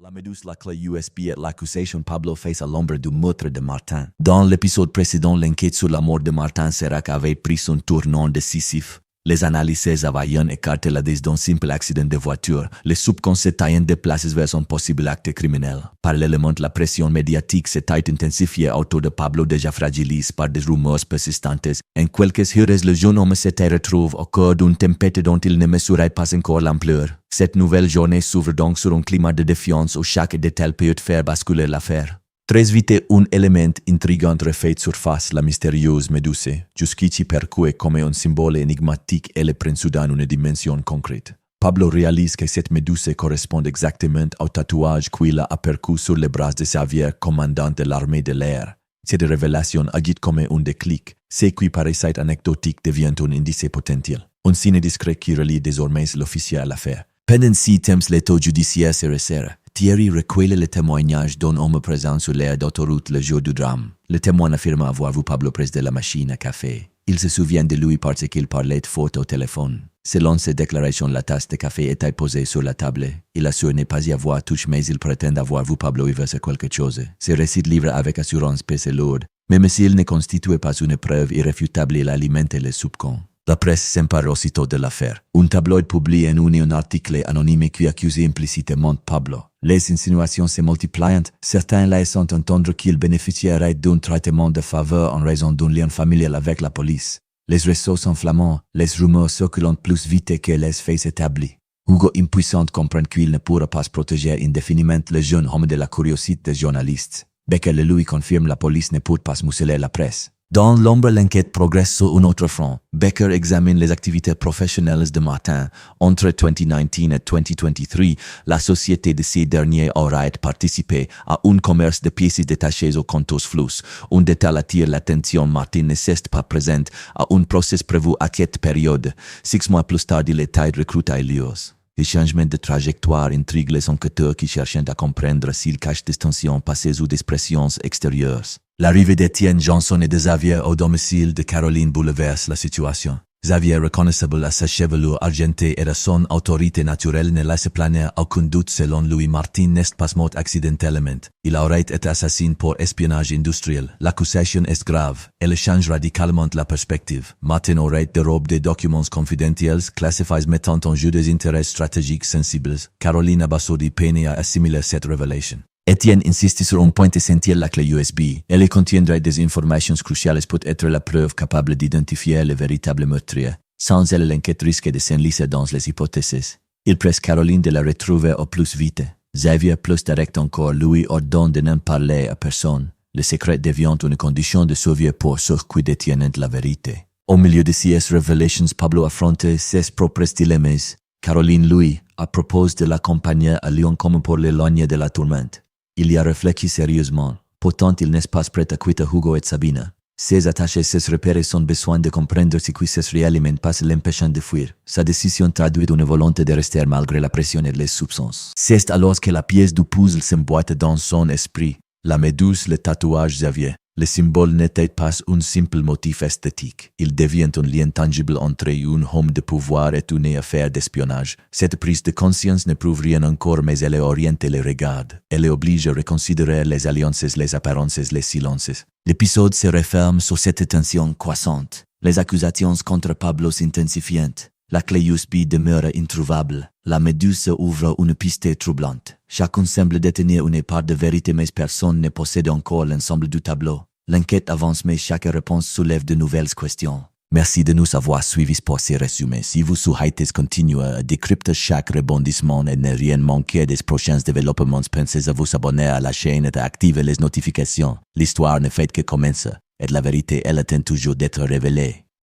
La Méduse, la clé USB et l'accusation Pablo face à l'ombre du meurtre de Martin. Dans l'épisode précédent, l'enquête sur la mort de Martin Serac avait pris son tournant décisif. Les analyses avaient écarté la d'un simple accident de voiture. Les soupçons s'étaient déplacés vers un possible acte criminel. Parallèlement, la pression médiatique s'était intensifiée autour de Pablo, déjà fragilisé par des rumeurs persistantes. En quelques heures, le jeune homme s'était retrouvé au cœur d'une tempête dont il ne mesurait pas encore l'ampleur. Cette nouvelle journée s'ouvre donc sur un climat de défiance où chaque détail peut faire basculer l'affaire. Très vite, un élément intrigant refait surface, la mystérieuse Méduse, jusqu'ici perçue comme un symbole énigmatique, elle prend soudain une dimension concrète. Pablo réalise que cette Méduse correspond exactement au tatouage qu'il a aperçu sur les bras de Xavier, commandant de l'armée de l'air. Cette révélation agit comme un déclic. Ce qui paraissait anecdotique devient un indice potentiel. Un signe discret qui relie désormais l'officier à l'affaire. Pendant 6 temps, l'état judiciaire se resserre. Thierry recueille le témoignage d'un homme présent sur l'aire d'autoroute le jour du drame. Le témoin affirme avoir vu Pablo près de la machine à café. Il se souvient de lui parce qu'il parlait fort au téléphone. Selon ses déclarations, la tasse de café était posée sur la table. Il assure ne pas y avoir touché, mais il prétend avoir vu Pablo y verser quelque chose. Ce récit livre avec assurance pèse lourde. Même s'il ne constituait pas une preuve irréfutable, il alimente les soupçons. La presse s'empare aussitôt de l'affaire. Un tabloïd publie en un article anonyme qui accuse implicitement Pablo. Les insinuations se multiplient, certains laissant entendre qu'il bénéficierait d'un traitement de faveur en raison d'un lien familial avec la police. Les réseaux s'enflammant, les rumeurs circulant plus vite que les faits établis. Hugo, impuissant, comprend qu'il ne pourra pas protéger indéfiniment le jeune homme de la curiosité des journalistes. Becker le lui confirme, la police ne peut pas museler la presse. Dans l'ombre, l'enquête progresse sur un autre front. Becker examine les activités professionnelles de Martin. Entre 2019 et 2023, la société de ces derniers aurait participé à un commerce de pièces détachées aux comptes flous. Un détail attire l'attention. Martin ne s'est pas présent à un procès prévu à cette période. 6 mois plus tard, il était recruté à Elios. Les changements de trajectoire intriguent les enquêteurs qui cherchent à comprendre s'il cache des tensions passées ou des pressions extérieures. L'arrivée d'Étienne Johnson et de Xavier au domicile de Caroline bouleverse la situation. Xavier, reconnaissable à sa chevelure argentée et à son autorité naturelle, ne laisse planer aucun doute. Selon lui, Martin n'est pas mort accidentellement. Il aurait été assassiné pour espionnage industriel. L'accusation est grave. Elle change radicalement la perspective. Martin aurait dérobé des documents confidentiels, classifiés mettant en jeu des intérêts stratégiques sensibles. Caroline Abasoudi peine à assimiler cette révélation. Étienne insiste sur un point essentiel, la clé USB. Elle contiendrait des informations cruciales pour être la preuve capable d'identifier le véritable meurtrier. Sans elle, l'enquête risque de s'enliser dans les hypothèses. Il presse Caroline de la retrouver au plus vite. Xavier, plus direct encore, lui ordonne de n'en parler à personne. Le secret devient une condition de survie pour ceux qui détiennent la vérité. Au milieu de ces révélations, Pablo affronte ses propres dilemmes. Caroline, lui, a proposé de l'accompagner à Lyon comme pour l'éloigner de la tourmente. Il y a réfléchi sérieusement. Pourtant, il n'est pas prêt à quitter Hugo et Sabina. Ses attachés, ses repères sont besoin de comprendre ce qui se réellement passe, l'empêchant de fuir. Sa décision traduit une volonté de rester malgré la pression et les soupçons. C'est alors que la pièce du puzzle s'emboîte dans son esprit. La Méduse, le tatouage Xavier. Le symbole n'était pas un simple motif esthétique. Il devient un lien tangible entre un homme de pouvoir et une affaire d'espionnage. Cette prise de conscience ne prouve rien encore, mais elle oriente les regards. Elle oblige à reconsidérer les alliances, les apparences, les silences. L'épisode se referme sur cette tension croissante. Les accusations contre Pablo s'intensifient. La clé USB demeure introuvable. La Méduse ouvre une piste troublante. Chacun semble détenir une part de vérité, mais personne ne possède encore l'ensemble du tableau. L'enquête avance, mais chaque réponse soulève de nouvelles questions. Merci de nous avoir suivis pour ces résumés. Si vous souhaitez continuer à décrypter chaque rebondissement et ne rien manquer des prochains développements, pensez à vous abonner à la chaîne et à activer les notifications. L'histoire ne fait que commencer, et la vérité, elle attend toujours d'être révélée.